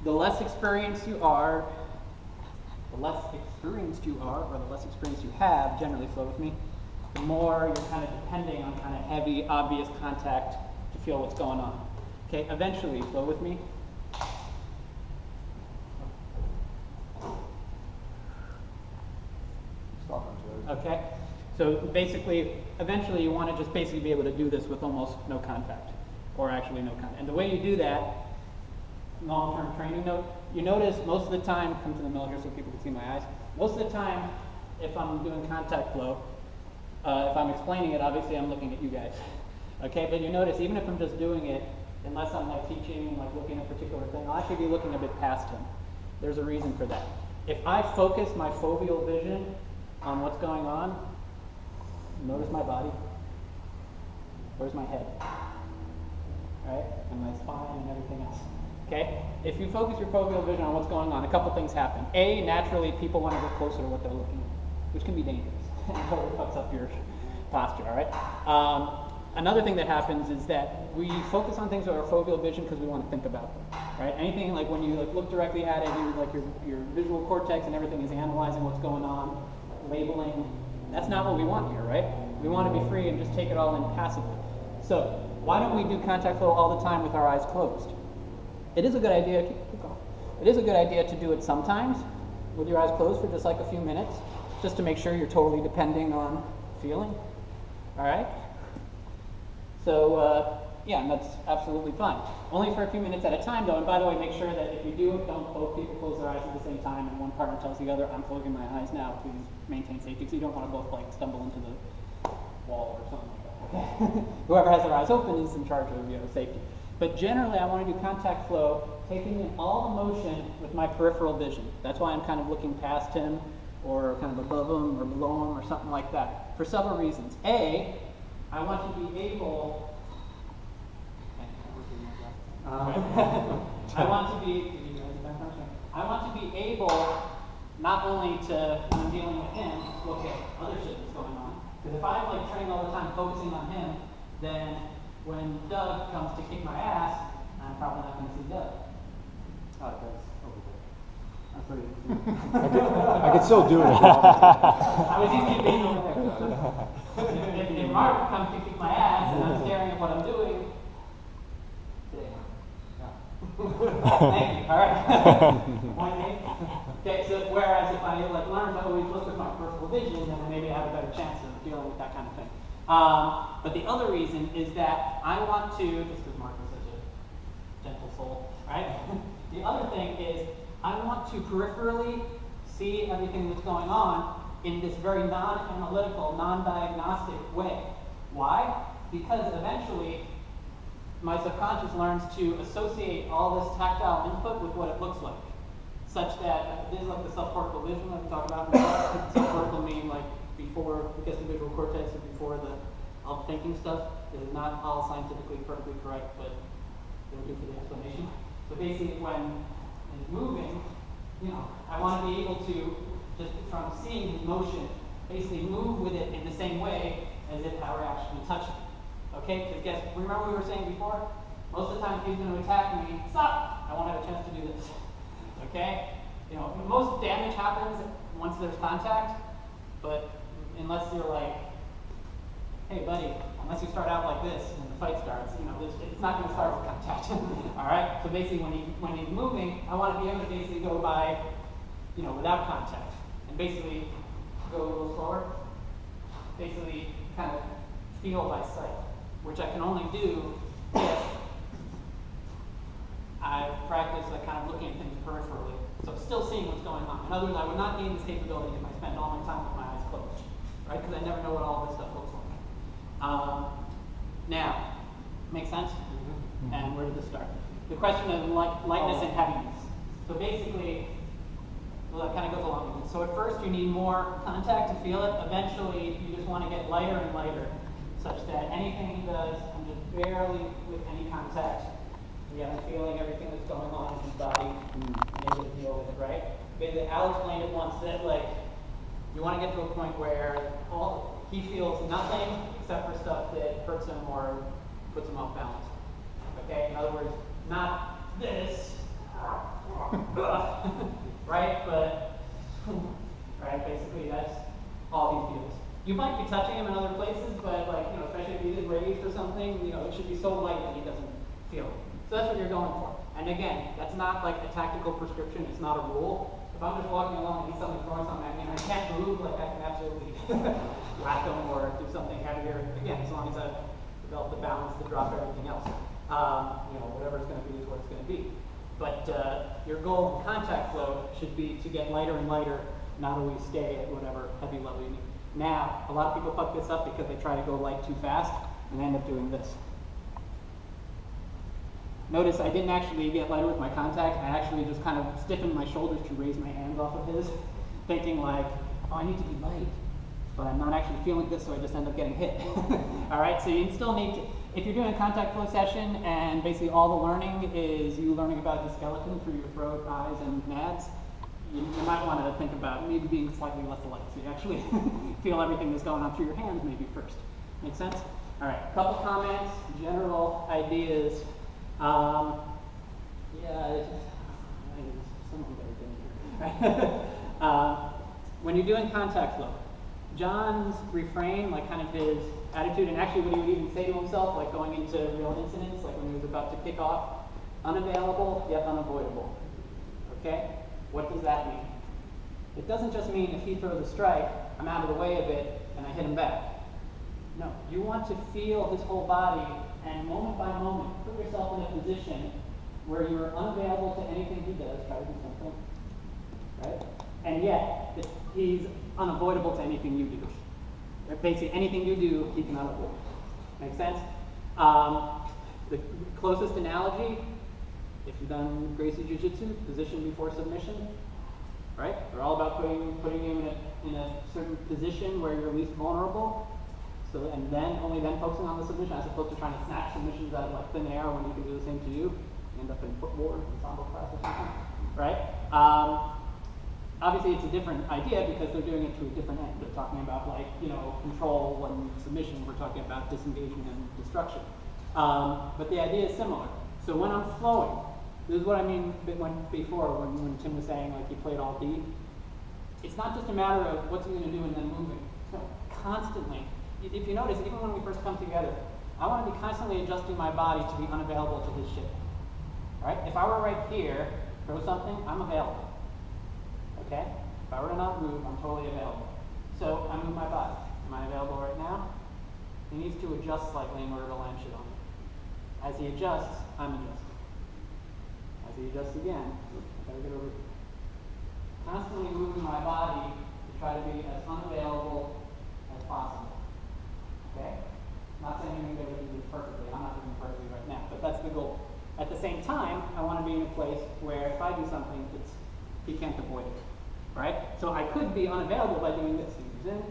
The less experienced you are, or the less experienced you have, generally flow with me, the more you're kind of depending on kind of heavy, obvious contact to feel what's going on. Okay, eventually, flow with me. Okay, so basically, eventually you want to just basically be able to do this with almost no contact, or actually no contact. And the way you do that, long-term training note, you notice most of the time, come to the middle here so people can see my eyes, most of the time, if I'm doing contact flow, if I'm explaining it, obviously I'm looking at you guys. Okay, but you notice even if I'm just doing it, unless I'm like teaching, like looking at a particular thing, I'll actually be looking a bit past him. There's a reason for that. If I focus my foveal vision on what's going on, notice my body. Where's my head? Right? And my spine and everything else. Okay? If you focus your foveal vision on what's going on, a couple things happen. A, naturally, people want to get closer to what they're looking at, which can be dangerous. It totally fucks up your posture, all right? Another thing that happens is that we focus on things with our foveal vision because we want to think about them, right? Anything like when you like look directly at it, your visual cortex and everything is analyzing what's going on, labeling. That's not what we want here, right? We want to be free and just take it all in passively. So why don't we do contact flow all the time with our eyes closed? It is a good idea. Keep going. It is a good idea to do it sometimes with your eyes closed for just like a few minutes, just to make sure you're totally depending on feeling. All right. So yeah, and that's absolutely fine. Only for a few minutes at a time, though. And by the way, make sure that if you do it, don't both people close their eyes at the same time, and one partner tells the other, "I'm closing my eyes now. Please maintain safety." Because you don't want to both like stumble into the wall or something like that. Okay? Whoever has their eyes open is in charge of safety. But generally, I want to do contact flow, taking in all the motion with my peripheral vision. That's why I'm kind of looking past him, or kind of above him, or below him, or something like that. For several reasons. A, I want to be able. I want to be able not only to, when I'm dealing with him, look at other shit that's going on. Because if I'm like training all the time focusing on him, then when Doug comes to kick my ass, I'm probably not going to see Doug. Oh, Doug's over there. That's what it is. I could still do it. I was used to being over there. If Mark comes to kick my ass and I'm staring at what I'm doing, thank you. All right. Point made. Okay. So whereas if I like learn to always look with my peripheral vision, then maybe I have a better chance of dealing with that kind of thing. But the other reason is that I want to, just because Mark is such a gentle soul, right? The other thing is I want to peripherally see everything that's going on in this very non-analytical, non-diagnostic way. Why? Because eventually my subconscious learns to associate all this tactile input with what it looks like, such that this is like the subcortical vision that we talk about. Subcortical meaning like before, I guess the visual cortex is before all the thinking stuff. It is not all scientifically perfectly correct, but it'll do for the explanation. So basically, when it's moving, I want to be able to just from seeing his motion, basically move with it in the same way as if I were actually touching. Okay, because remember we were saying before, most of the time if he's going to attack me, stop, I won't have a chance to do this. Okay? Most damage happens once there's contact, but unless you're like, hey buddy, unless you start out like this when the fight starts, it's not going to start with contact. All right? So basically when he's moving, I want to be able to basically go by, without contact. And basically go a little slower. Basically kind of feel by sight, which I can only do if I practice kind of looking at things peripherally. So still seeing what's going on. In other words, I would not gain this capability if I spend all my time with my eyes closed, right? Because I never know what all this stuff looks like. Now, make sense? Mm-hmm. And where did this start? The question of lightness and heaviness. So basically, well, that kind of goes along with it. So at first you need more contact to feel it. Eventually you just want to get lighter and lighter, such that anything he does, I'm just barely with any contact. Yeah, I'm feeling everything that's going on in his body and able to deal with it, right? Basically, Al explained it once that you want to get to a point where he feels nothing except for stuff that hurts him or puts him off balance. Okay? In other words, not this, right? But, right, basically that's all he feels. You might be touching him in other places, but like, you know, especially if he's enraged or something, you know, it should be so light that he doesn't feel it. So that's what you're going for. And again, that's not like a tactical prescription, it's not a rule. If I'm just walking along and he's suddenly throwing something at me and I can't move, like I can absolutely whack him or do something heavier. Again, as long as I've developed the balance to drop everything else. You know, whatever it's going to be is what it's going to be. But your goal in contact flow should be to get lighter and lighter, not always stay at whatever heavy level you need. Now, a lot of people fuck this up because they try to go light too fast and end up doing this. Notice I didn't actually get lighter with my contact. I actually just kind of stiffened my shoulders to raise my hands off of his, thinking like, oh, I need to be light. But I'm not actually feeling this, so I just end up getting hit. All right, so you still need to, if you're doing a contact flow session and basically all the learning is you learning about the skeleton through your throat, eyes, and nads, you might want to think about maybe being slightly less light, so you actually feel everything that's going on through your hands maybe first. Make sense? All right, couple comments, general ideas. When you're doing contact flow, John's refrain, like kind of his attitude, and actually what he would even say to himself, like going into real incidents, like when he was about to kick off, unavailable yet unavoidable. Okay? What does that mean? It doesn't just mean if he throws a strike, I'm out of the way of it and I hit him back. No, you want to feel his whole body and moment by moment put yourself in a position where you're unavailable to anything he does, try to do something, right? And yet, he's unavoidable to anything you do. Basically, anything you do, he cannot avoid. Make sense? The closest analogy, if you've done Gracie Jiu-Jitsu, position before submission, right? They're all about putting you in a certain position where you're least vulnerable. So, and then, only then focusing on the submission, as opposed to trying to snatch submissions out of like thin air when you can do the same to you. You end up in foot war, ensemble class or something, right? Obviously, it's a different idea because they're doing it to a different end. They're talking about like, you know, control and submission. We're talking about disengagement and destruction. But the idea is similar. So when I'm flowing, this is what I mean before when Tim was saying like he played all D. It's not just a matter of what's he going to do and then moving. So constantly. If you notice, even when we first come together, I want to be constantly adjusting my body to be unavailable to his shit. Right? If I were right here, throw something, I'm available. Okay? If I were to not move, I'm totally available. So I move my body. Am I available right now? He needs to adjust slightly in order to land shit on me. As he adjusts, I'm adjusting. As he adjusts again, I better get over here. Constantly moving my body to try to be as unavailable as possible. Okay? Not saying you're going to do this perfectly. I'm not doing it perfectly right now, but that's the goal. At the same time, I want to be in a place where if I do something, he can't avoid it. Right? So I could be unavailable by doing this. He moves in.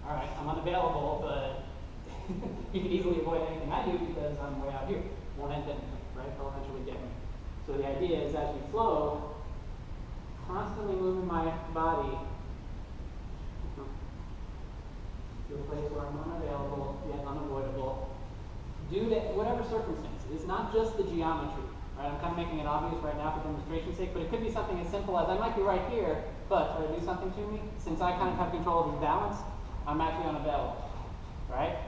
All right, I'm unavailable, but he can easily avoid anything I do because I'm way out here. Won't end anything, right? They'll eventually get me. So the idea is as we flow, constantly moving my body to a place where I'm unavailable, yet unavoidable, due to whatever circumstances. It's not just the geometry, right? I'm kind of making it obvious right now for demonstration's sake, but it could be something as simple as I might be right here, but try to do something to me. Since I kind of have control of his balance, I'm actually unavailable, right?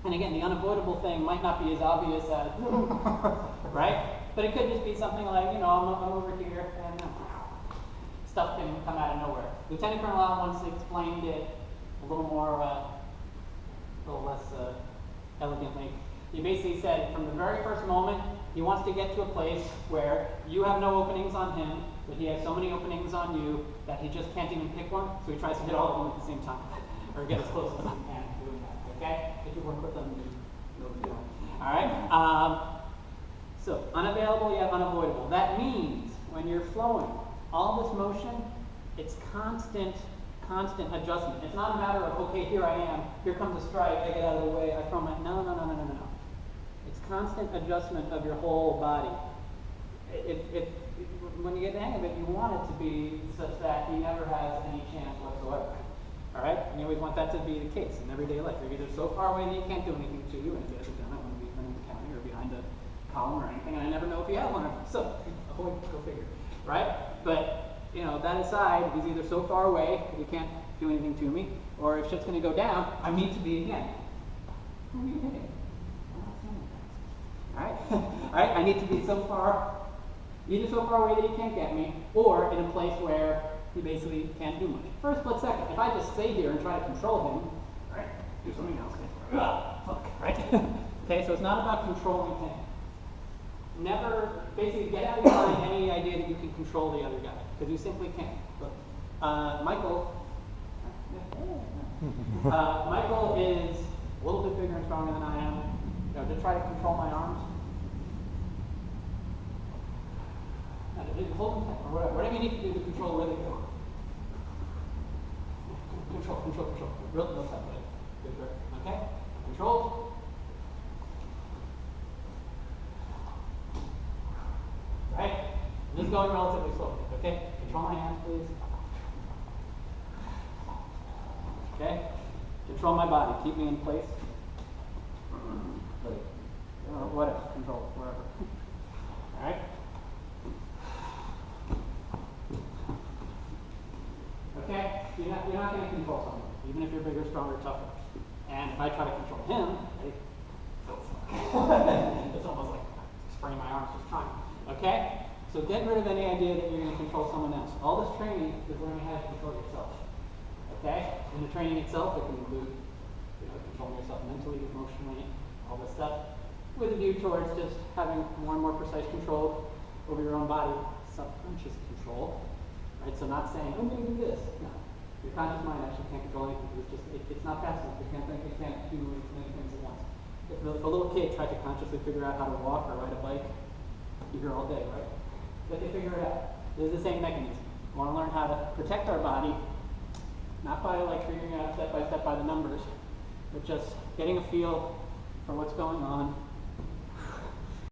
And again, the unavoidable thing might not be as obvious as, right? But it could just be something like, you know, I'm over here, and stuff can come out of nowhere. Lieutenant Colonel Allen once explained it a little more, a little less elegantly. He basically said from the very first moment, he wants to get to a place where you have no openings on him, but he has so many openings on you that he just can't even pick one, so he tries to hit all of them at the same time, or get as close as he can doing that, okay? If you work with them, you know what you're doing. All right? So, unavailable yet unavoidable. That means when you're flowing, all this motion, it's constant adjustment. It's not a matter of, okay, here I am, here comes a strike, I get out of the way, I throw my, no. It's constant adjustment of your whole body. When you get the hang of it, you want it to be such that he never has any chance whatsoever. All right? And you always want that to be the case in everyday life. You're either so far away that he can't do anything to you, and if he hasn't done it, when he's in the county or behind a column or anything, and I never know if he has one or not. So, boy, go figure, right? But, you know, that aside, he's either so far away that he can't do anything to me, or if shit's going to go down, I need to be again. Who are you hitting? All right? All right, I need to be so far, either so far away that he can't get me, or in a place where he basically can't do much. For a split second, if I just stay here and try to control him, right, do something else. Fuck, right? Okay, so it's not about controlling him. Never, basically, get out of your mind any idea that you can control the other guy, because you simply can't. But, Michael is a little bit bigger and stronger than I am. You know, to try to control my arms. Hold them tight, or whatever you need to do to control where they go. Control. Real tight, good, okay? Control. Right? This is going relatively slowly, okay? Control my hands, please. Okay? Control my body. Keep me in place. Or whatever. Control it, wherever. Alright? Okay? You're not going to control someone, even if you're bigger, stronger, tougher. And if I try to control him, right? Oh, fuck. It's almost like spraying my arms just trying. Okay? So get rid of any idea that you're going to control someone else. All this training is learning how to control yourself. Okay? In the training itself, it can include, you know, controlling yourself mentally, emotionally, all this stuff, with a view towards just having more and more precise control over your own body, subconscious control. Right? So not saying, I'm going to do this. No. Your conscious mind actually can't control anything. It's not fast enough. It can't think. It can't do many things at once. If a little kid tried to consciously figure out how to walk or ride a bike, you're here all day, right? But they figure it out. This is the same mechanism. We want to learn how to protect our body, not by like figuring out step by the numbers, but just getting a feel for what's going on,